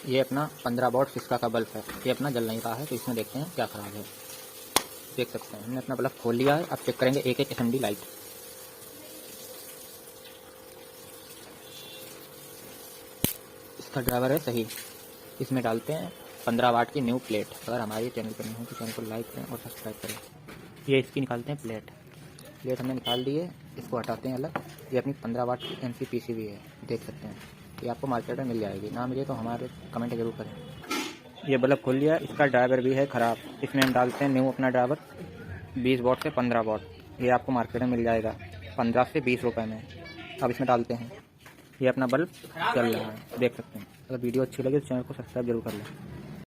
ये अपना 15 what Syska का बल्ब है, ये अपना जल नहीं रहा है, तो इसमें देखते हैं क्या खराब है। देख सकते हैं हमने अपना बल्ब खोल लिया है। अब चेक करेंगे एक एक एसएमडी लाइट। इसका ड्राइवर है सही। इसमें डालते हैं 15 वाट की न्यू प्लेट। अगर हमारे चैनल पर नहीं हो तो चैनल को लाइक करें और सब्सक्राइब करें। ये इसकी निकालते हैं प्लेट हमने निकाल दी है। इसको हटाते हैं अलग। ये अपनी 15 वाट की एमसी पीसीबी है, देख सकते हैं। ये आपको मार्केट में मिल जाएगी, ना मिले तो हमारे कमेंट जरूर करें। ये बल्ब खोल लिया, इसका ड्राइवर भी है ख़राब। इसमें हम डालते हैं न्यू अपना ड्राइवर 20 वॉट से 15 वॉट। ये आपको मार्केट में मिल जाएगा 15 से 20 रुपए में। अब इसमें डालते हैं। ये अपना बल्ब चल रहा है, देख सकते हैं। अगर वीडियो अच्छी लगे तो चैनल को सब्सक्राइब जरूर कर लें।